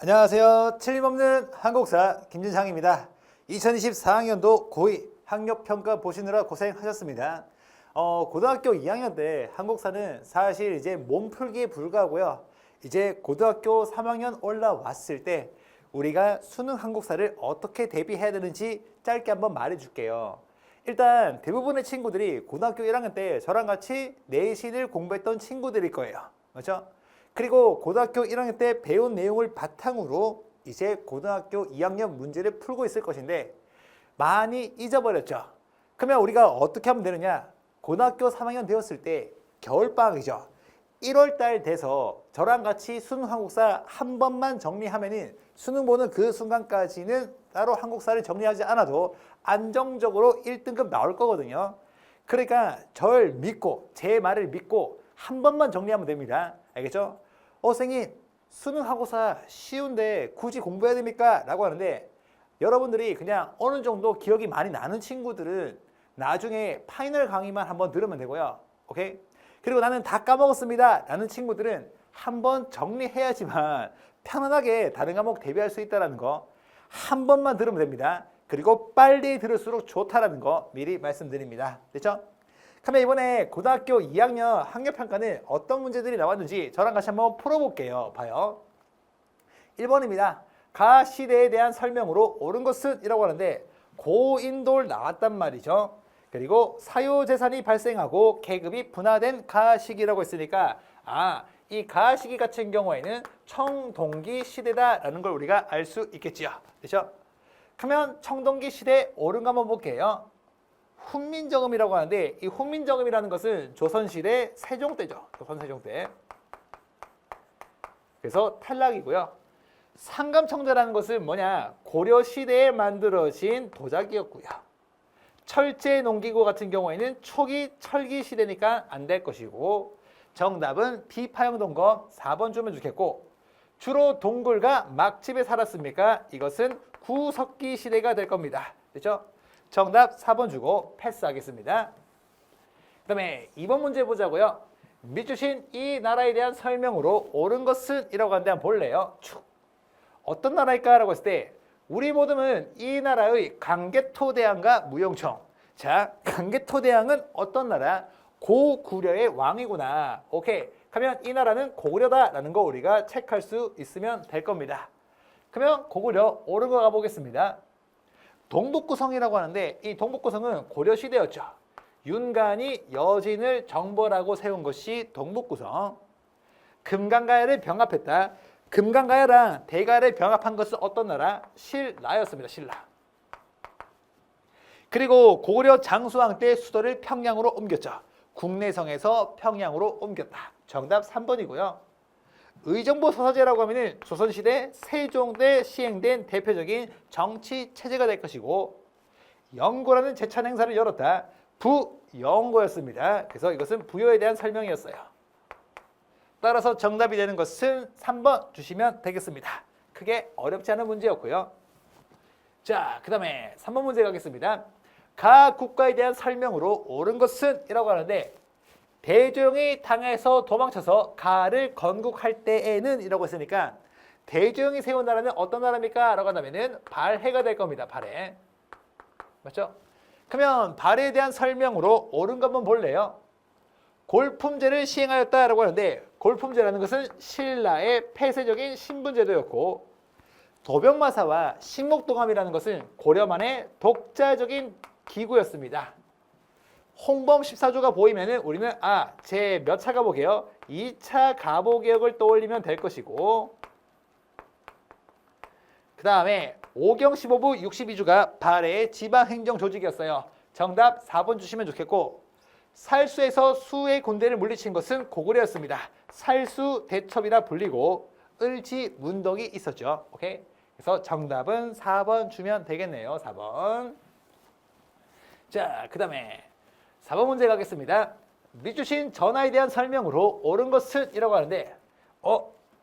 안녕하세요. 틀림없는 한국사 김진상입니다. 2024학년도 고2 학력평가 보시느라 고생하셨습니다. 고등학교 2학년 때 한국사는 사실 이제 몸풀기에 불과하고요. 이제 고등학교 3학년 올라왔을 때 우리가 수능 한국사를 어떻게 대비해야 되는지 짧게 한번 말해줄게요. 일단 대부분의 친구들이 고등학교 1학년 때 저랑 같이 내신을 공부했던 친구들일 거예요. 맞죠? 그리고 고등학교 1학년 때 배운 내용을 바탕으로 이제 고등학교 2학년 문제를 풀고 있을 것인데 많이 잊어버렸죠. 그러면 우리가 어떻게 하면 되느냐? 고등학교 3학년 되었을 때 겨울방학이죠. 1월 달 돼서 저랑 같이 수능 한국사 한 번만 정리하면은 수능 보는 그 순간까지는 따로 한국사를 정리하지 않아도 안정적으로 1등급 나올 거거든요. 그러니까 절 믿고 제 말을 믿고 한 번만 정리하면 됩니다. 알겠죠? 선생님 수능 한국사 쉬운데 굳이 공부해야 됩니까? 라고 하는데 여러분들이 그냥 어느 정도 기억이 많이 나는 친구들은 나중에 파이널 강의만 한번 들으면 되고요. 오케이? 그리고 나는 다 까먹었습니다 라는 친구들은 한번 정리해야지만 편안하게 다른 과목 대비할 수 있다는 거 한 번만 들으면 됩니다. 그리고 빨리 들을수록 좋다라는 거 미리 말씀드립니다. 됐죠? 그러면 이번에 고등학교 2학년 학력평가는 어떤 문제들이 나왔는지 저랑 같이 한번 풀어볼게요. 봐요. 1번입니다. 가 시대에 대한 설명으로 옳은 것은 이라고 하는데 고인돌 나왔단 말이죠. 그리고 사유재산이 발생하고 계급이 분화된 가시기라고 했으니까 이 가시기 같은 경우에는 청동기 시대다라는 걸 우리가 알 수 있겠지요. 그렇죠? 그러면 청동기 시대 옳은 거 한번 볼게요. 훈민정음이라고 하는데 이 훈민정음이라는 것은 조선시대 세종 때죠. 조선 세종 때. 그래서 탈락이고요. 상감청자라는 것은 뭐냐? 고려시대에 만들어진 도자기였고요. 철제농기구 같은 경우에는 초기 철기 시대니까 안 될 것이고 정답은 비파형동거 4번 주면 좋겠고 주로 동굴과 막집에 살았습니까? 이것은 구석기 시대가 될 겁니다. 됐죠? 정답 4번 주고 패스하겠습니다. 그 다음에 2번 문제 보자고요. 밑주신 이 나라에 대한 설명으로 옳은 것은 이라고 하는데 한번 볼래요. 축. 어떤 나라일까? 라고 했을 때 우리 모두는 이 나라의 강개토대왕과 무용청. 자, 강개토대왕은 어떤 나라? 고구려의 왕이구나. 오케이. 그러면 이 나라는 고구려다라는 거 우리가 체크할 수 있으면 될 겁니다. 그러면 고구려 옳은 거 가보겠습니다. 동북구성이라고 하는데 이 동북구성은 고려시대였죠. 윤관이 여진을 정벌하고 세운 것이 동북구성. 금강가야를 병합했다. 금강가야랑 대가를 병합한 것은 어떤 나라? 신라였습니다. 신라. 그리고 고구려 장수왕 때 수도를 평양으로 옮겼죠. 국내성에서 평양으로 옮겼다. 정답 3번이고요. 의정부 서사제라고 하면은 조선시대 세종 때 시행된 대표적인 정치 체제가 될 것이고 영고라는 제찬 행사를 열었다. 부영고였습니다. 그래서 이것은 부여에 대한 설명이었어요. 따라서 정답이 되는 것은 3번 주시면 되겠습니다. 크게 어렵지 않은 문제였고요. 자, 그 다음에 3번 문제 가겠습니다. 가 국가에 대한 설명으로 옳은 것은 이라고 하는데 대조영이 당에서 도망쳐서 가를 건국할 때에는 이라고 했으니까 대조영이 세운 나라는 어떤 나라입니까? 라고 한다면 발해가 될 겁니다. 발해. 맞죠? 그러면 발해에 대한 설명으로 옳은 거 한번 볼래요? 골품제를 시행하였다라고 하는데 골품제라는 것은 신라의 폐쇄적인 신분제도였고 도병마사와 식목도감이라는 것은 고려만의 독자적인 기구였습니다. 홍범 14조가 보이면은 우리는 제 몇 차 가보게요? 2차 가보개혁을 떠올리면 될 것이고 그 다음에 오경 15부 62주가 발해의 지방행정조직이었어요. 정답 4번 주시면 좋겠고 살수에서 수의 군대를 물리친 것은 고구려였습니다. 살수 대첩이라 불리고 을지 문덕이 있었죠. 오케이? 그래서 정답은 4번 주면 되겠네요. 4번. 자, 그 다음에 4번 문제 가겠습니다. 밑주신 전하에 대한 설명으로 옳은 것은 이라고 하는데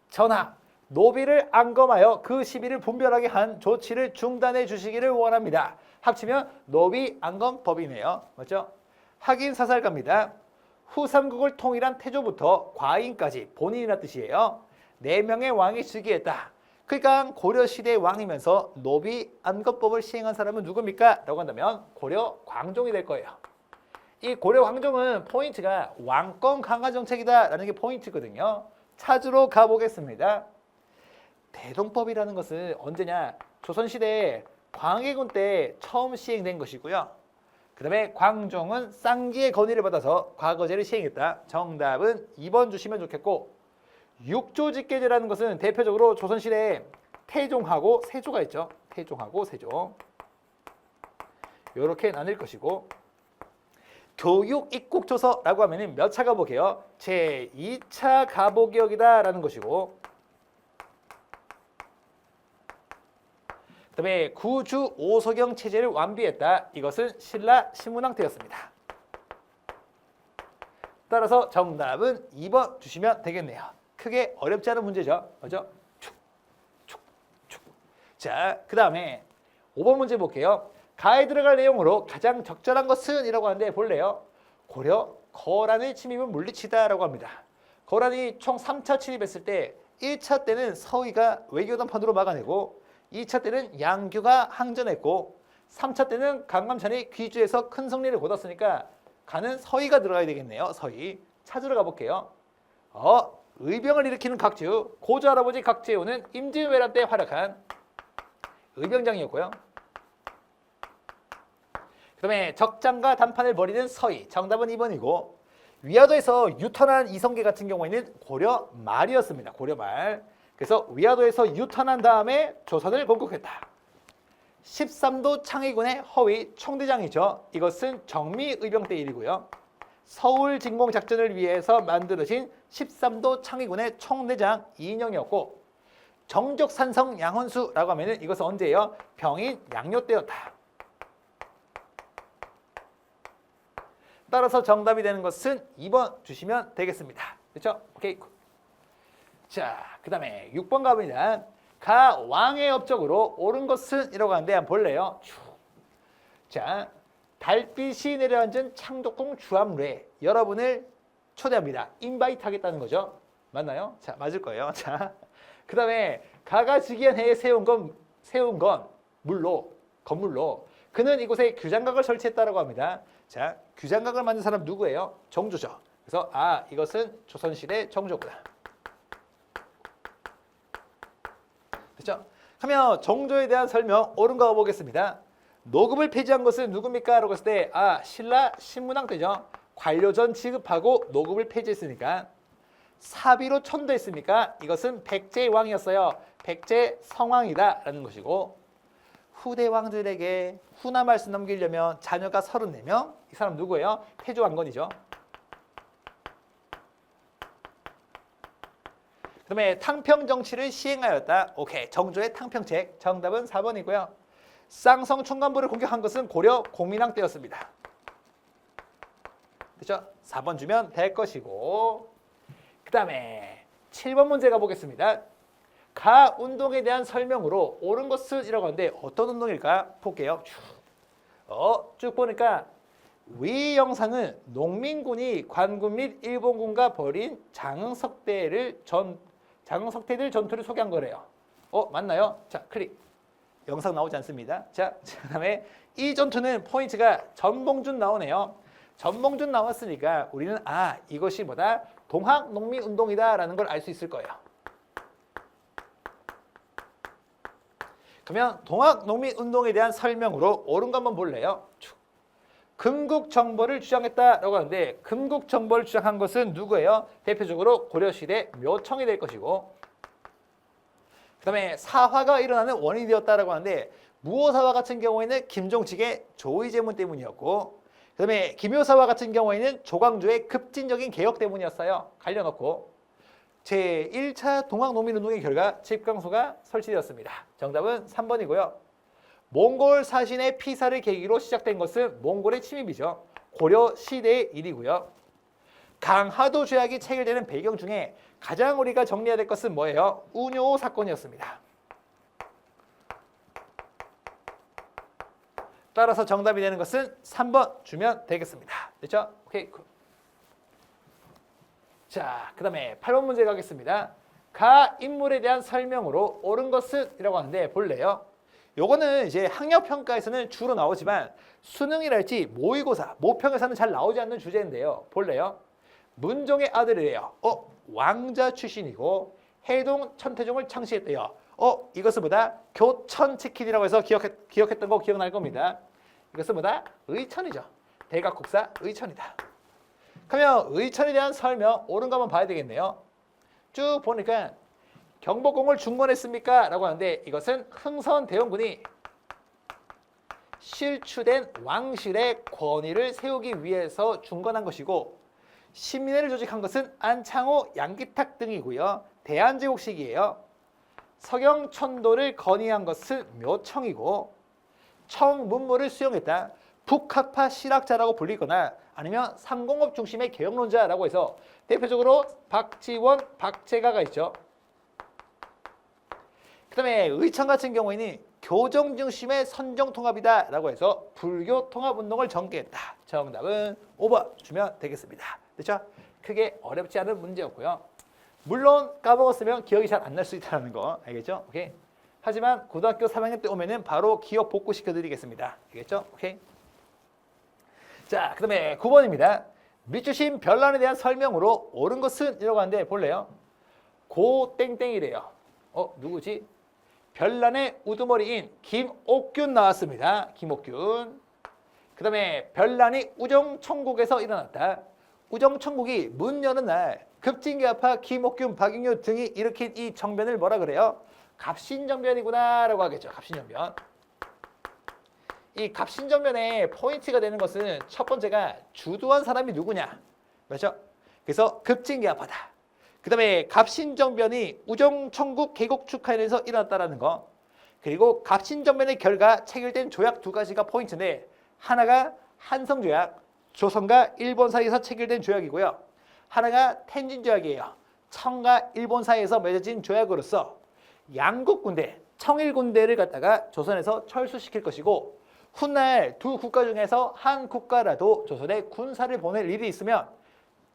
전하, 노비를 안검하여 그 시비를 분별하게 한 조치를 중단해 주시기를 원합니다. 합치면 노비 안검법이네요. 맞죠? 학인 사살가입니다. 후3국을 통일한 태조부터 과인까지 본인이란 뜻이에요. 4명의 왕이 즉위했다. 그러니까 고려시대의 왕이면서 노비 안건법을 시행한 사람은 누굽니까? 라고 한다면 고려 광종이 될 거예요. 이 고려 광종은 포인트가 왕권 강화 정책이다 라는 게 포인트거든요. 찾으러 가보겠습니다. 대동법이라는 것은 언제냐? 조선시대 광해군 때 처음 시행된 것이고요. 그 다음에 광종은 쌍기의 건의를 받아서 과거제를 시행했다. 정답은 2번 주시면 좋겠고, 육조직계제라는 것은 대표적으로 조선시대에 태종하고 세조가 있죠. 태종하고 세조. 이렇게 나뉠 것이고, 교육입국조서라고 하면 몇 차 가보게요? 제2차 가보기역이다라는 것이고, 그 다음에 구주 오소경 체제를 완비했다. 이것은 신라 신문왕 때였습니다. 따라서 정답은 2번 주시면 되겠네요. 크게 어렵지 않은 문제죠. 맞죠? 자, 그 다음에 5번 문제 볼게요. 가에 들어갈 내용으로 가장 적절한 것은 이라고 하는데 볼래요? 고려 거란의 침입은 물리치다라고 합니다. 거란이 총 3차 침입했을 때 1차 때는 서희가 외교단판으로 막아내고 2차 때는 양규가 항전했고 3차 때는 강감찬이 귀주에서 큰 승리를 거뒀으니까 가는 서희가 들어가야 되겠네요. 서희. 찾으러 가볼게요. 의병을 일으키는 각주, 고조 할아버지 각제호는 임진왜란 때 활약한 의병장이었고요. 그 다음에 적장과 단판을 벌이는 서희. 정답은 2번이고, 위화도에서 유턴한 이성계 같은 경우에는 고려 말이었습니다. 고려 말. 그래서 위화도에서 유턴한 다음에 조선을 건국했다. 13도 창의군의 허위 총대장이죠. 이것은 정미의병 때 일이고요. 서울 진공 작전을 위해서 만들어진 13도 창의군의 총대장 이인영이었고, 정족산성 양헌수라고 하면은 이것은 언제예요? 병인 양요 때였다. 따라서 정답이 되는 것은 2번 주시면 되겠습니다. 그렇죠? 오케이. 자, 그 다음에 6번 가봅니다. 가 왕의 업적으로 옳은 것은 이라고 하는데 한번 볼래요? 자, 달빛이 내려앉은 창덕궁 주암루에 여러분을 초대합니다. 인바이트 하겠다는 거죠. 맞나요? 자, 맞을 거예요. 자, 그 다음에 가가 즉위한 해에 세운 건 건물로 그는 이곳에 규장각을 설치했다라고 합니다. 자, 규장각을 만든 사람 누구예요? 정조죠. 그래서 이것은 조선시대 정조구나. 됐죠? 그러면 정조에 대한 설명 옳은 거 보겠습니다. 노급을 폐지한 것은 누굽니까? 라고 했을 때 신라 신문왕 때죠. 관료전 지급하고 노급을 폐지했으니까. 사비로 천도했으니까 이것은 백제의 왕이었어요. 백제 성왕이다 라는 것이고, 후대 왕들에게 후나 말씀 넘기려면 자녀가 34명. 이 사람 누구예요? 태조왕건이죠. 그 다음에 탕평정치를 시행하였다. 오케이. 정조의 탕평책. 정답은 4번이고요. 쌍성 총관부를 공격한 것은 고려 공민왕 때였습니다. 그렇죠? 4번 주면 될 것이고, 그 다음에 7번 문제 가보겠습니다. 가 운동에 대한 설명으로 옳은 것은 이라고 하는데 어떤 운동일까? 볼게요. 쭉 보니까 위 영상은 농민군이 관군 및 일본군과 벌인 장흥석대들 전투를 소개한 거래요. 맞나요? 자, 클릭. 영상 나오지 않습니다. 자, 그 다음에 이 전투는 포인트가 전봉준 나오네요. 전봉준 나왔으니까 우리는 이것이 뭐다? 동학농민운동이다 라는 걸 알 수 있을 거예요. 그러면 동학농민운동에 대한 설명으로 옳은 거 한번 볼래요? 금국정벌을 주장했다라고 하는데, 금국정벌을 주장한 것은 누구예요? 대표적으로 고려시대 묘청이 될 것이고, 그 다음에 사화가 일어나는 원인이 되었다라고 하는데, 무오사화 같은 경우에는 김종직의 조의제문 때문이었고, 그 다음에 김효사화 같은 경우에는 조광조의 급진적인 개혁 때문이었어요. 갈려놓고. 제1차 동학농민운동의 결과 집강소가 설치되었습니다. 정답은 3번이고요. 몽골 사신의 피살을 계기로 시작된 것은 몽골의 침입이죠. 고려 시대의 일이고요. 강화도 조약이 체결되는 배경 중에 가장 우리가 정리해야 될 것은 뭐예요? 운요 사건이었습니다. 따라서 정답이 되는 것은 3번 주면 되겠습니다. 됐죠? 오케이. 자, 그 다음에 8번 문제 가겠습니다. 가 인물에 대한 설명으로 옳은 것은 이라고 하는데 볼래요? 요거는 이제 학력평가에서는 주로 나오지만 수능이랄지 모의고사, 모평에서는 잘 나오지 않는 주제인데요. 볼래요? 문종의 아들이래요. 왕자 출신이고 해동 천태종을 창시했대요. 이것은 뭐다? 교천치킨이라고 해서 기억했던 거 기억날 겁니다. 이것은 뭐다? 의천이죠. 대각국사 의천이다. 그러면 의천에 대한 설명 옳은 거 한번 봐야 되겠네요. 쭉 보니까 경복궁을 중건했습니까? 라고 하는데 이것은 흥선대원군이 실추된 왕실의 권위를 세우기 위해서 중건한 것이고 신민회를 조직한 것은 안창호, 양기탁 등이고요. 대한제국 시기예요. 서경천도를 건의한 것은 묘청이고 청문물을 수용했다. 북학파 실학자라고 불리거나 아니면 상공업 중심의 개혁론자라고 해서 대표적으로 박지원, 박재가가 있죠. 그 다음에 의천 같은 경우에는 교정 중심의 선정통합이다 라고 해서 불교통합운동을 전개했다. 정답은 5번 주면 되겠습니다. 됐죠? 크게 어렵지 않은 문제였고요. 물론 까먹었으면 기억이 잘 안 날 수 있다는 거 알겠죠? 오케이. 하지만 고등학교 3학년 때 오면은 바로 기억 복구시켜 드리겠습니다. 알겠죠? 오케이. 자, 그 다음에 9번입니다. 밑주신 별난에 대한 설명으로 옳은 것은 이라고 하는데 볼래요? 고땡땡이래요. 누구지? 별난의 우두머리인 김옥균 나왔습니다. 김옥균. 그 다음에 별난이 우정천국에서 일어났다. 우정천국이 문 여는 날 급진계합파 김옥균, 박익류 등이 일으킨 이 정변을 뭐라 그래요? 갑신정변이구나 라고 하겠죠. 갑신정변. 이 갑신정변의 포인트가 되는 것은 첫 번째가 주도한 사람이 누구냐. 맞죠? 그래서 급진계합파다. 그 다음에 갑신정변이 우정천국 개국 축하인에서 일어났다는 거. 그리고 갑신정변의 결과 체결된 조약 두 가지가 포인트인데 하나가 한성조약, 조선과 일본 사이에서 체결된 조약이고요. 하나가 텐진조약이에요. 청과 일본 사이에서 맺어진 조약으로서 양국 군대, 청일 군대를 갖다가 조선에서 철수시킬 것이고 훗날 두 국가 중에서 한 국가라도 조선에 군사를 보낼 일이 있으면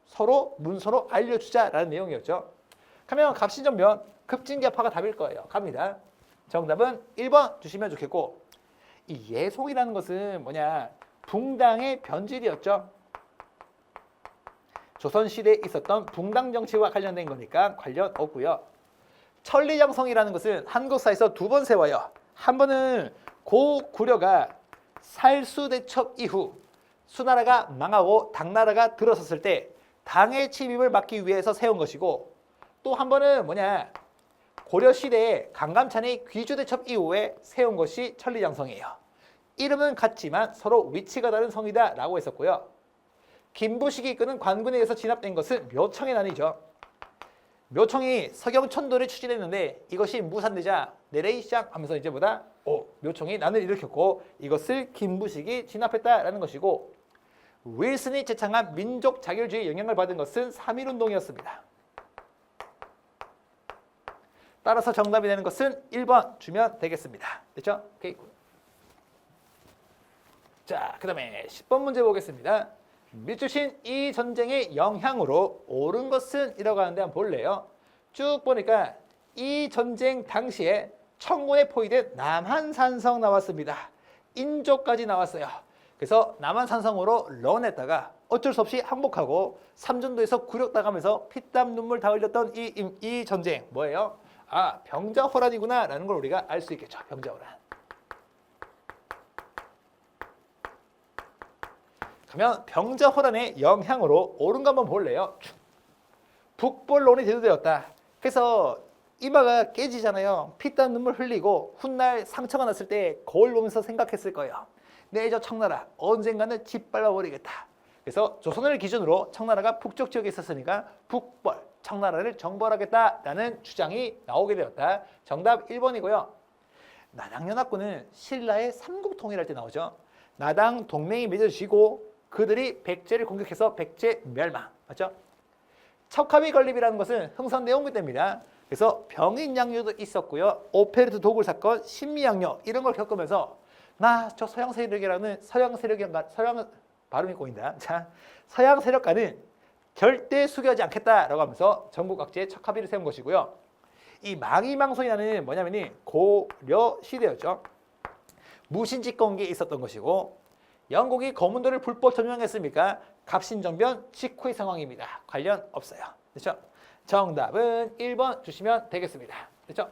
서로 문서로 알려주자라는 내용이었죠. 그러면 갑신정변, 급진계합파가 답일 거예요. 갑니다. 정답은 1번 주시면 좋겠고 이 예송이라는 것은 뭐냐? 붕당의 변질이었죠. 조선시대에 있었던 붕당 정치와 관련된 거니까 관련 없고요. 천리장성이라는 것은 한국사에서 두 번 세워요. 한 번은 고구려가 살수대첩 이후 수나라가 망하고 당나라가 들어섰을 때 당의 침입을 막기 위해서 세운 것이고 또 한 번은 뭐냐? 고려시대에 강감찬이 귀주대첩 이후에 세운 것이 천리장성이에요. 이름은 같지만 서로 위치가 다른 성이다 라고 했었고요. 김부식이 이끄는 관군에 의해서 진압된 것은 묘청의 난이죠. 묘청이 서경천도를 추진했는데 이것이 무산되자 내레이샹 하면서 이제 뭐다? 묘청이 난을 일으켰고 이것을 김부식이 진압했다라는 것이고 윌슨이 제창한 민족 자결주의 영향을 받은 것은 3.1운동이었습니다. 따라서 정답이 되는 것은 1번 주면 되겠습니다. 됐죠? 오케이. 자, 그 다음에 10번 문제 보겠습니다. 밑주신 이 전쟁의 영향으로 옳은 것은 이라고 하는데 한번 볼래요? 쭉 보니까 이 전쟁 당시에 청군에 포위된 남한산성 나왔습니다. 인조까지 나왔어요. 그래서 남한산성으로 런했다가 어쩔 수 없이 항복하고 삼전도에서 굴욕당하면서 피땀 눈물 다 흘렸던 이 전쟁 뭐예요? 병자호란이구나 라는 걸 우리가 알 수 있겠죠. 병자호란. 그러면 병자호란의 영향으로 옳은 거 한번 볼래요? 북벌론이 대두되었다. 그래서 이마가 깨지잖아요. 피땀 눈물 흘리고 훗날 상처가 났을 때 거울 보면서 생각했을 거예요. 내 저 청나라 언젠가는 짓밟아버리겠다. 그래서 조선을 기준으로 청나라가 북쪽 지역에 있었으니까 북벌, 청나라를 정벌하겠다라는 주장이 나오게 되었다. 정답 1번이고요. 나당연합군은 신라의 삼국통일할 때 나오죠. 나당 동맹이 맺어지고 그들이 백제를 공격해서 백제 멸망. 맞죠? 척합의 건립이라는 것은 흥선대원군 때입니다. 그래서 병인양요도 있었고요. 오페르트 도굴 사건, 신미양요 이런 걸 겪으면서 나 저 서양 세력이라는 서양 발음이 꼬인다. 자, 서양 세력과는 절대 수교하지 않겠다라고 하면서 전국 각지에 척합의를 세운 것이고요. 이 망이망손이라는 뭐냐면이 고려 시대였죠. 무신직공이 있었던 것이고 영국이 거문도를 불법 점령했습니까? 갑신정변 직후의 상황입니다. 관련 없어요. 그렇죠? 정답은 1번 주시면 되겠습니다. 그렇죠?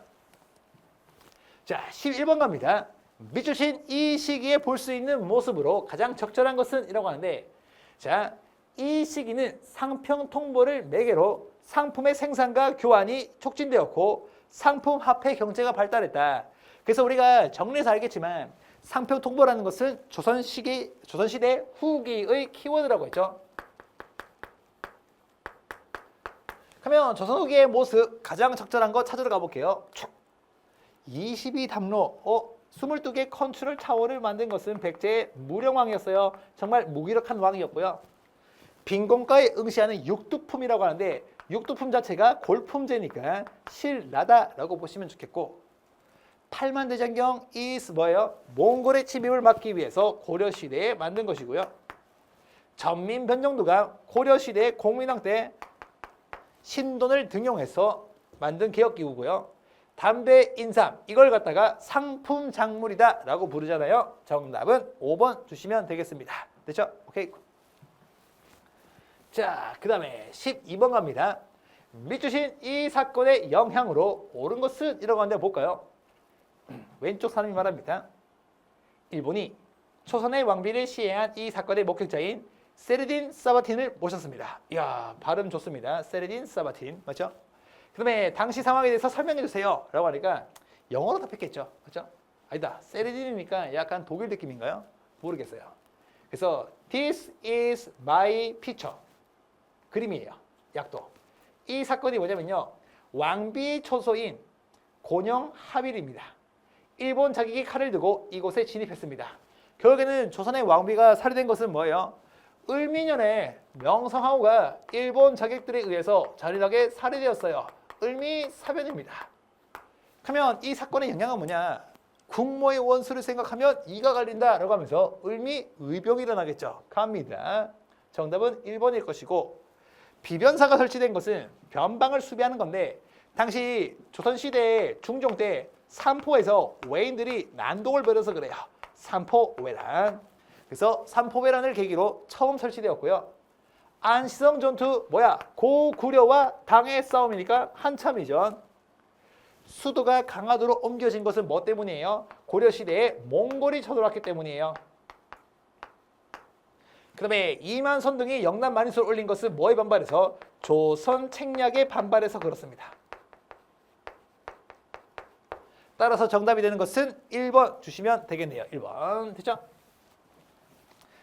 자, 11번 갑니다. 밑주신 이 시기에 볼 수 있는 모습으로 가장 적절한 것은 이라고 하는데, 자, 이 시기는 상평 통보를 매개로 상품의 생산과 교환이 촉진되었고 상품 화폐 경제가 발달했다. 그래서 우리가 정리해서 알겠지만 상평 통보라는 것은 조선시대 후기의 키워드라고 했죠. 그러면 조선 후기의 모습 가장 적절한 거 찾으러 가볼게요. 22담로 22개 컨트롤 타워를 만든 것은 백제의 무령왕이었어요. 정말 무기력한 왕이었고요. 빈공가에 응시하는 육두품이라고 하는데 육두품 자체가 골품제니까 실나다라고 보시면 좋겠고, 팔만대장경 is 뭐예요? 몽골의 침입을 막기 위해서 고려시대에 만든 것이고요. 전민변정도가 고려시대의 공민왕 때 신돈을 등용해서 만든 개혁기구고요. 담배, 인삼 이걸 갖다가 상품작물이다 라고 부르잖아요. 정답은 5번 주시면 되겠습니다. 됐죠? 오케이. 자, 그 다음에 12번 갑니다. 밑주신 이 사건의 영향으로 옳은 것은 이라고 하는데 볼까요? 왼쪽 사람이 말합니다. 일본이 초선의 왕비를 시해한 이 사건의 목격자인 세르딘 사바틴을 모셨습니다. 이야, 발음 좋습니다. 세르딘 사바틴. 맞죠? 그 다음에 당시 상황에 대해서 설명해 주세요 라고 하니까 영어로 답했겠죠. 그렇죠? 아니다. 세르딘이니까 약간 독일 느낌인가요? 모르겠어요. 그래서 This is my picture. 그림이에요. 약도. 이 사건이 뭐냐면요. 왕비 초소인 곤영 하빌입니다. 일본 자객이 칼을 들고 이곳에 진입했습니다. 결국에는 조선의 왕비가 살해된 것은 뭐예요? 을미년에 명성황후가 일본 자객들에 의해서 잔인하게 살해되었어요. 을미사변입니다. 그러면 이 사건의 영향은 뭐냐? 국모의 원수를 생각하면 이가 갈린다 라고 하면서 을미의병이 일어나겠죠. 갑니다. 정답은 1번일 것이고, 비변사가 설치된 것은 변방을 수비하는 건데 당시 조선시대 중종 때 삼포에서 외인들이 난동을 벌여서 그래요. 삼포외란. 그래서 삼포외란을 계기로 처음 설치되었고요. 안시성 전투 뭐야? 고구려와 당의 싸움이니까 한참 이전. 수도가 강화도로 옮겨진 것은 뭐 때문이에요? 고려시대에 몽골이 쳐들어왔기 때문이에요. 그 다음에 이만선 등이 영남 만인소를 올린 것은 뭐에 반발해서? 조선 책략에 반발해서 그렇습니다. 따라서 정답이 되는 것은 1번 주시면 되겠네요. 1번. 됐죠?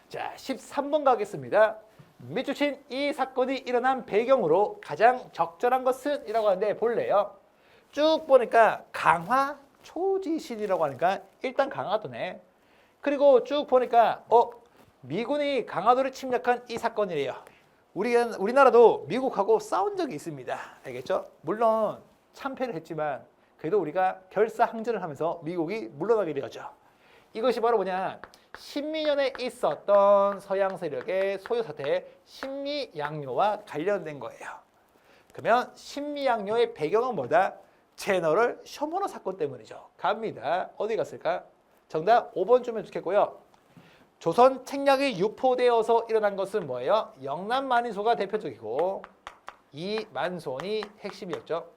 자, 13번 가겠습니다. 밑주친 이 사건이 일어난 배경으로 가장 적절한 것은? 이라고 하는데 볼래요? 쭉 보니까 강화 초지신이라고 하니까 일단 강화도네. 그리고 쭉 보니까 미군이 강화도를 침략한 이 사건이래요. 우리나라도 미국하고 싸운 적이 있습니다. 알겠죠? 물론 참패를 했지만 그래도 우리가 결사항전을 하면서 미국이 물러나게 되었죠. 이것이 바로 뭐냐? 신미년에 있었던 서양 세력의 소요 사태 신미양요와 관련된 거예요. 그러면 신미양요의 배경은 뭐다? 제너럴 셔머너 사건 때문이죠. 갑니다. 어디 갔을까? 정답 5번 주면 좋겠고요. 조선 책략이 유포되어서 일어난 것은 뭐예요? 영남 만인소가 대표적이고 이 만손이 핵심이었죠.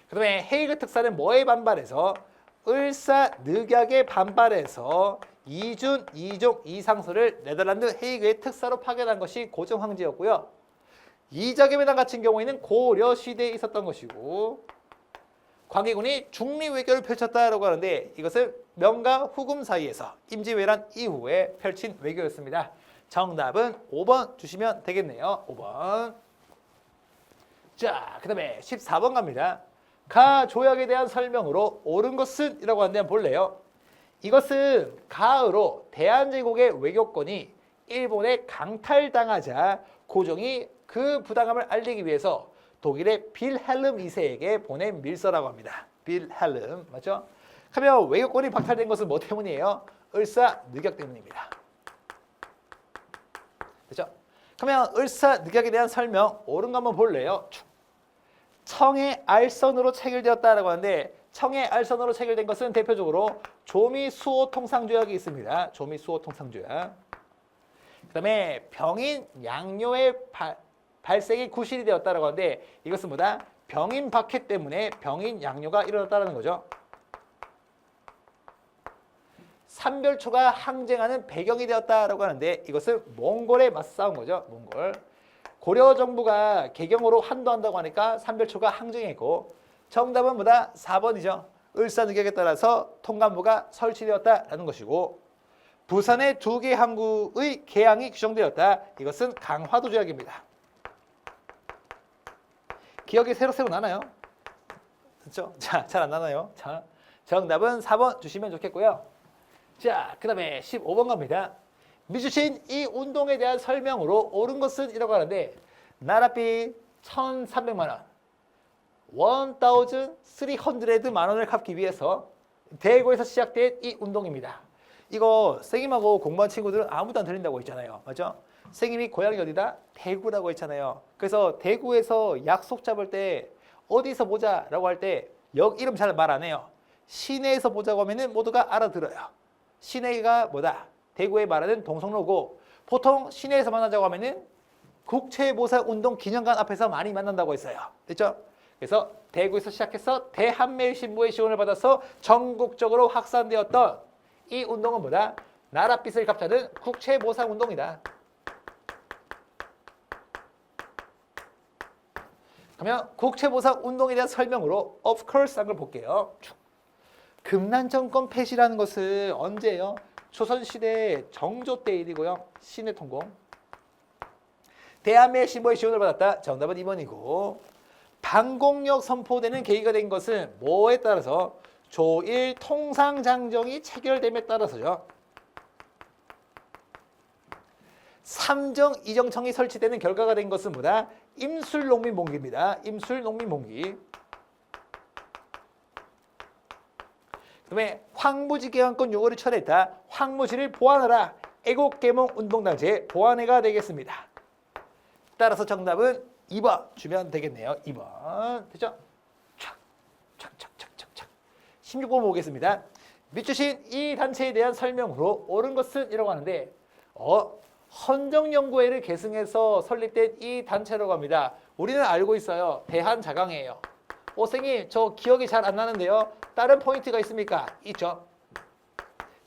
그 다음에 헤이그 특사는 뭐에 반발해서? 을사늑약에 반발해서 이준, 이종, 이상서를 네덜란드 헤이그의 특사로 파견한 것이 고종 황제였고요. 이자겸회담 같은 경우에는 고려 시대에 있었던 것이고, 광해군이 중리 외교를 펼쳤다라고 하는데 이것은 명과 후금 사이에서 임진왜란 이후에 펼친 외교였습니다. 정답은 5번 주시면 되겠네요. 5번. 자, 그 다음에 14번 갑니다. 가 조약에 대한 설명으로 옳은 것은? 이라고 하는데 볼래요? 이것은 가으로 대한제국의 외교권이 일본에 강탈당하자 고종이 그 부당함을 알리기 위해서 독일의 빌헬름 2세에게 보낸 밀서라고 합니다. 빌헬름 맞죠? 그러면 외교권이 박탈된 것은 뭐 때문이에요? 을사늑약 때문입니다. 그렇죠? 그러면 을사늑약에 대한 설명 옳은 거 한번 볼래요? 청의 알선으로 체결되었다라고 하는데 청의 알선으로 체결된 것은 대표적으로 조미수호 통상조약이 있습니다. 조미수호 통상조약. 그다음에 병인 양요의 발생이 구실이 되었다라고 하는데 이것은 뭐다? 병인 박해 때문에 병인 양요가 일어났다는 거죠. 삼별초가 항쟁하는 배경이 되었다라고 하는데 이것은 몽골에 맞싸운 거죠. 몽골. 고려 정부가 개경으로 한도한다고 하니까 삼별초가 항쟁했고 정답은 뭐다? 4번이죠. 을사늑약에 따라서 통감부가 설치되었다라는 것이고 부산의 2개 항구의 개항이 규정되었다. 이것은 강화도 조약입니다. 기억이 새록새록 나나요? 그렇죠? 자, 잘 안 나나요? 자, 정답은 4번 주시면 좋겠고요. 자, 그 다음에 15번 갑니다. 미주신 이 운동에 대한 설명으로 옳은 것은 이라고 하는데 나라비 1,300만 원, 1,300만 원을 갚기 위해서 대구에서 시작된 이 운동입니다. 이거 선생님하고 공부한 친구들은 아무도 안 들린다고 했잖아요. 맞죠? 선생님이 고향이 어디다? 대구라고 했잖아요. 그래서 대구에서 약속 잡을 때 어디서 보자라고 할 때 역 이름 잘 말 안 해요. 시내에서 보자고 하면은 모두가 알아들어요. 시내가 뭐다? 대구에 말하는 동성로고 보통 시내에서 만나자고 하면은 국채보살운동 기념관 앞에서 많이 만난다고 했어요. 됐죠? 그래서 대구에서 시작해서 대한매일신부의 지원을 받아서 전국적으로 확산되었던 이 운동은 뭐다? 나랏빛을 갚자는 국채보살운동이다. 그러면 국채보살운동에 대한 설명으로 of course 한 걸 볼게요. 금난정권 폐지라는 것은 언제예요? 조선시대 정조 때 일이고요. 신해통공. 대한매일신부의 지원을 받았다. 정답은 2번이고 방공력 선포되는 계기가 된 것은 뭐에 따라서? 조일 통상장정이 체결됨에 따라서죠. 삼정 이정청이 설치되는 결과가 된 것은 뭐다? 임술농민봉기입니다. 임술농민봉기. 그다음에 황무지 개항권 요구를 철회했다. 황무지를 보완하라. 애국개몽운동단체 보완회가 되겠습니다. 따라서 정답은 2번 주면 되겠네요. 2번. 됐죠? 착착착착착. 16번 보겠습니다. 밑주신 이 단체에 대한 설명으로 옳은 것은 이라고 하는데 헌정연구회를 계승해서 설립된 이 단체라고 합니다. 우리는 알고 있어요. 대한자강회예요. 선생님 저 기억이 잘 안 나는데요. 다른 포인트가 있습니까? 있죠.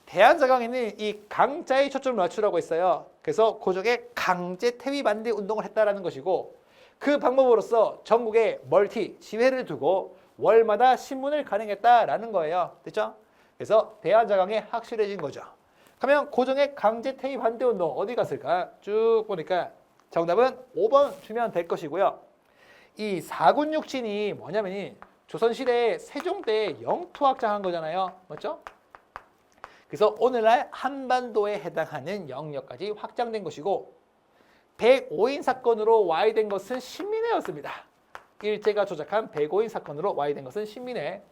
대한자강회는 이 강자에 초점을 맞추라고 했어요. 그래서 고종의 강제 태위 반대 운동을 했다라는 것이고 그 방법으로서 전국에 멀티 지회를 두고 월마다 신문을 간행했다라는 거예요. 됐죠? 그래서 대한자강회 확실해진 거죠. 그러면 고종의 강제 태위 반대 운동 어디 갔을까? 쭉 보니까 정답은 5번 주면 될 것이고요. 이 사군육진이 뭐냐면 조선시대 세종 때 영토 확장한 거잖아요. 맞죠? 그래서 오늘날 한반도에 해당하는 영역까지 확장된 것이고 105인 사건으로 와해된 것은 신민회였습니다. 일제가 조작한 105인 사건으로 와해된 것은 신민회.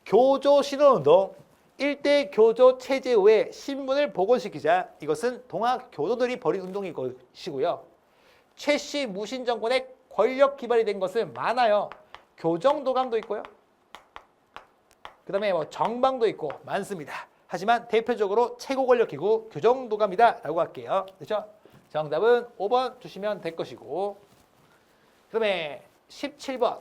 교조 신원운동, 일대 교조 체제 후에 신분을 복원시키자. 이것은 동학 교도들이 벌인 운동일 것이고요. 최씨 무신 정권의 권력 기반이 된 것은 많아요. 교정도감도 있고요. 그 다음에 정방도 있고 많습니다. 하지만 대표적으로 최고 권력 기구 교정도감이다 라고 할게요. 그렇죠? 정답은 5번 주시면 될 것이고 그 다음에 17번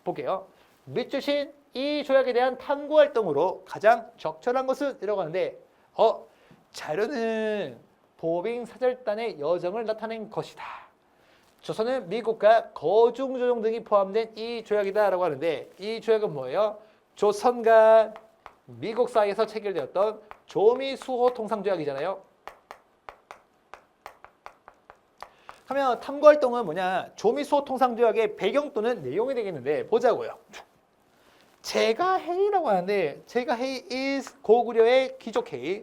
볼게요. 밑주신 이 조약에 대한 탐구활동으로 가장 적절한 것은 이라고 하는데 자료는 보빙사절단의 여정을 나타낸 것이다. 조선은 미국과 거중조정 등이 포함된 이 조약이다 라고 하는데 이 조약은 뭐예요? 조선과 미국 사이에서 체결되었던 조미수호 통상조약이잖아요. 하면 탐구활동은 뭐냐? 조미수호 통상조약의 배경 또는 내용이 되겠는데 보자고요. 제가해이라고 하는데 제가해이 is 고구려의 귀족해이.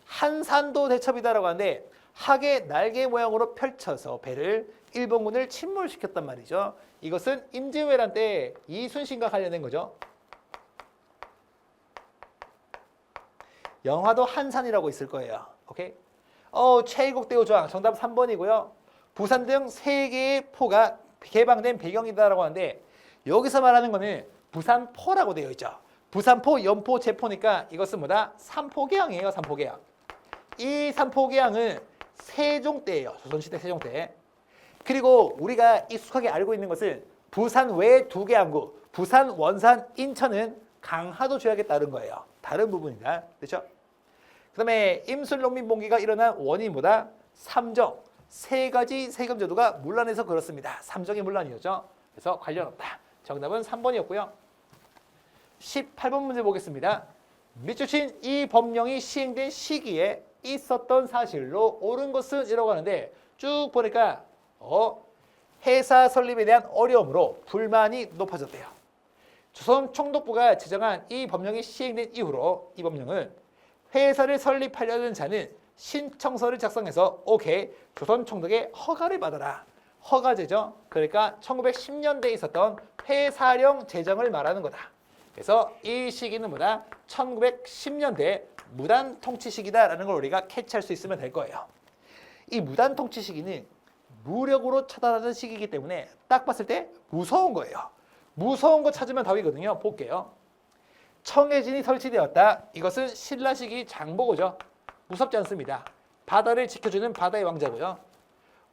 한산도 대첩이다라고 하는데 학의 날개 모양으로 펼쳐서 배를 일본군을 침몰시켰단 말이죠. 이것은 임진왜란 때 이순신과 관련된 거죠. 영화도 한산이라고 있을 거예요. 오케이? 최일국 대우조항 정답 3번이고요. 부산 등 3개의 포가 개방된 배경이다라고 하는데 여기서 말하는 거는 부산포라고 되어 있죠. 부산포, 연포, 제포니까 이것은 뭐다? 삼포개항이에요. 삼포개항. 이 삼포개항은 세종 때예요. 조선시대 세종 때. 그리고 우리가 익숙하게 알고 있는 것은 부산 외 2개 항구, 부산, 원산, 인천은 강화도 조약에 따른 거예요. 다른 부분이다. 그렇죠? 그 다음에 임술농민봉기가 일어난 원인보다 삼정, 3가지 세금제도가 문란해서 그렇습니다. 삼정의 문란이었죠. 그래서 관련 없다. 정답은 3번이었고요. 18번 문제 보겠습니다. 밑주신 이 법령이 시행된 시기에 있었던 사실로 옳은 것은 이라고 하는데 쭉 보니까 회사 설립에 대한 어려움으로 불만이 높아졌대요. 조선 총독부가 제정한 이 법령이 시행된 이후로 이 법령은 회사를 설립하려는 자는 신청서를 작성해서 오케이 조선 총독의 허가를 받아라. 허가제죠. 그러니까 1910년대에 있었던 회사령 제정을 말하는 거다. 그래서 이 시기는 뭐다? 1910년대 무단 통치 시기다라는 걸 우리가 캐치할 수 있으면 될 거예요. 이 무단 통치 시기는 무력으로 처단하는 시기이기 때문에 딱 봤을 때 무서운 거예요. 무서운 거 찾으면 답이거든요. 볼게요. 청해진이 설치되었다. 이것은 신라 시기 장보고죠. 무섭지 않습니다. 바다를 지켜주는 바다의 왕자고요.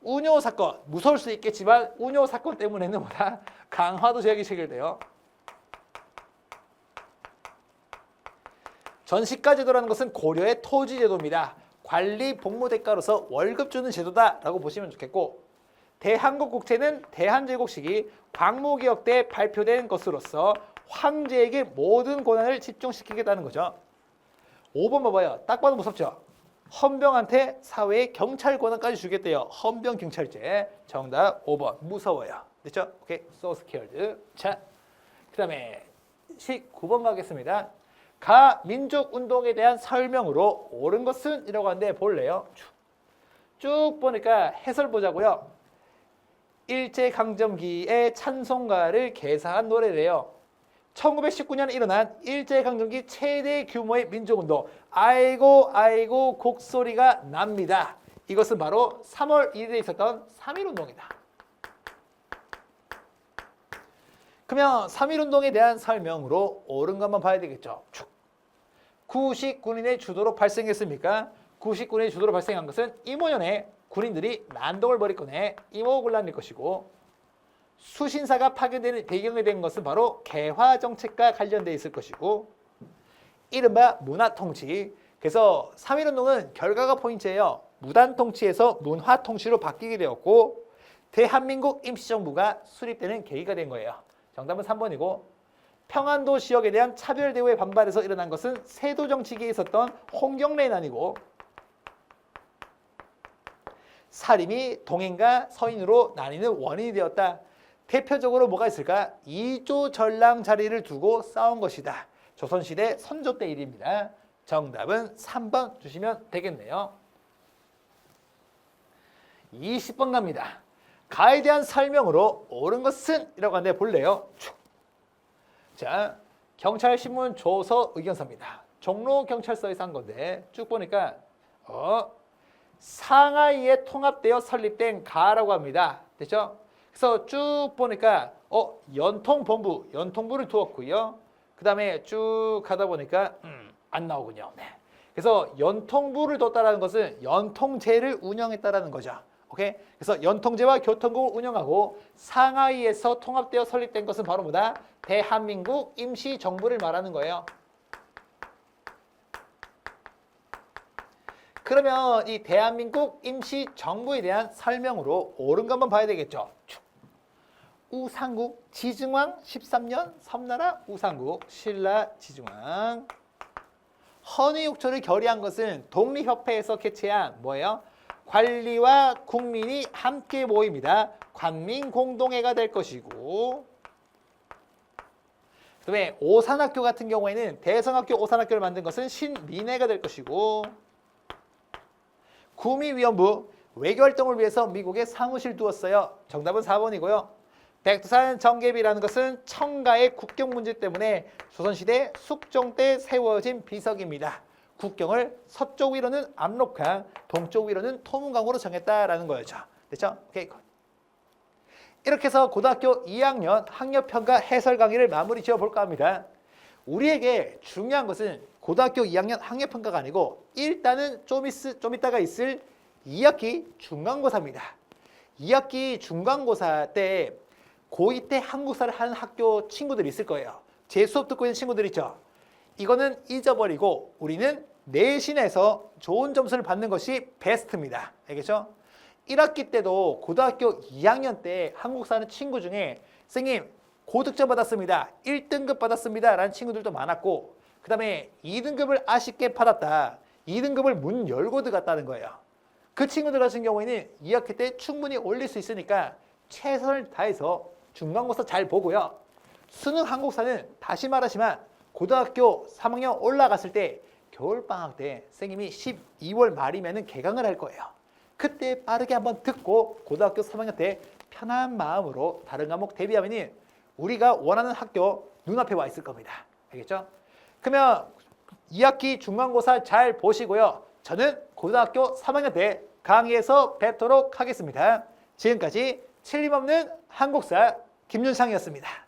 운요 사건, 무서울 수 있겠지만 운요 사건 때문에는 뭐다? 강화도 조약이 체결돼요. 전시가 제도라는 것은 고려의 토지 제도입니다. 관리 복무 대가로서 월급 주는 제도다라고 보시면 좋겠고 대한국 국채는 대한제국 시기 광무개혁 때 발표된 것으로서 황제에게 모든 권한을 집중시키겠다는 거죠. 5번 봐봐요. 딱 봐도 무섭죠? 헌병한테 사회의 경찰 권한까지 주겠대요. 헌병 경찰제. 정답 5번. 무서워요. 됐죠? 오케이. So scared. 자, 그 다음에 19번 가겠습니다. 가민족운동에 대한 설명으로 옳은 것은 이라고 하는데 볼래요? 쭉 보니까 해설 보자고요. 일제강점기의 찬송가를 개사한 노래래요. 1919년에 일어난 일제강점기 최대 규모의 민족운동. 아이고 아이고 곡소리가 납니다. 이것은 바로 3월 1일에 있었던 3.1운동이다. 그러면 3.1운동에 대한 설명으로 옳은 것만 봐야 되겠죠. 구식군인의 주도로 발생했습니까? 구식군인의 주도로 발생한 것은 이모년에 군인들이 난동을 벌이거나 이모군란일 것이고 수신사가 파견되는 배경이 된 것은 바로 개화정책과 관련되어 있을 것이고 이른바 문화통치. 그래서 3.1운동은 결과가 포인트예요. 무단통치에서 문화통치로 바뀌게 되었고 대한민국 임시정부가 수립되는 계기가 된 거예요. 정답은 3번이고 평안도 지역에 대한 차별 대우에 반발해서 일어난 것은 세도정치기에 있었던 홍경래난이고 사림이 동인과 서인으로 나뉘는 원인이 되었다. 대표적으로 뭐가 있을까? 이조 전랑 자리를 두고 싸운 것이다. 조선시대 선조 때 일입니다. 정답은 3번 주시면 되겠네요. 20번 갑니다. 가에 대한 설명으로 옳은 것은 이라고 하는데 볼래요? 자, 경찰신문 조서 의견서입니다. 종로경찰서에서 한 건데 쭉 보니까 상하이에 통합되어 설립된 가라고 합니다. 됐죠? 그래서 쭉 보니까 연통본부, 연통부를 두었고요. 그 다음에 쭉 가다 보니까 안 나오군요. 네. 그래서 연통부를 뒀다는 것은 연통제를 운영했다는 거죠. 오케이? 그래서 연통제와 교통국을 운영하고 상하이에서 통합되어 설립된 것은 바로 뭐다? 대한민국 임시정부를 말하는 거예요. 그러면 이 대한민국 임시정부에 대한 설명으로 옳은 것만 봐야 되겠죠. 우상국 지증왕 13년 섬나라 우상국 신라 지증왕 헌의욕조를 결의한 것은 독립협회에서 개최한 뭐예요? 관리와 국민이 함께 모입니다. 관민공동회가 될 것이고 그다음에 오산학교 같은 경우에는 대성학교 오산학교를 만든 것은 신민회가 될 것이고 구미위원부 외교활동을 위해서 미국에 사무실 두었어요. 정답은 4번이고요. 백두산 정계비라는 것은 청가의 국경 문제 때문에 조선시대 숙종 때 세워진 비석입니다. 국경을 서쪽 위로는 압록강, 동쪽 위로는 토문강으로 정했다라는 거였죠. 됐죠? 오케이. 이렇게 해서 고등학교 2학년 학력평가 해설 강의를 마무리 지어 볼까 합니다. 우리에게 중요한 것은 고등학교 2학년 학력평가가 아니고 일단은 좀 이따가 있을 2학기 중간고사입니다. 2학기 중간고사 때 고2 때 한국사를 하는 학교 친구들이 있을 거예요. 제 수업 듣고 있는 친구들 있죠. 이거는 잊어버리고 우리는 내신에서 좋은 점수를 받는 것이 베스트입니다. 알겠죠? 1학기 때도 고등학교 2학년 때 한국사 하는 친구 중에 선생님 고득점 받았습니다. 1등급 받았습니다. 라는 친구들도 많았고 그 다음에 2등급을 아쉽게 받았다. 2등급을 문 열고 들어갔다는 거예요. 그 친구들 같은 경우에는 2학기 때 충분히 올릴 수 있으니까 최선을 다해서 중간고사 잘 보고요. 수능 한국사는 다시 말하지만 고등학교 3학년 올라갔을 때 겨울방학 때 선생님이 12월 말이면 개강을 할 거예요. 그때 빠르게 한번 듣고 고등학교 3학년 때 편한 마음으로 다른 과목 대비하면 우리가 원하는 학교 눈앞에 와 있을 겁니다. 알겠죠? 그러면 2학기 중간고사 잘 보시고요. 저는 고등학교 3학년 때 강의에서 뵙도록 하겠습니다. 지금까지 틀림없는 한국사 김윤상이었습니다.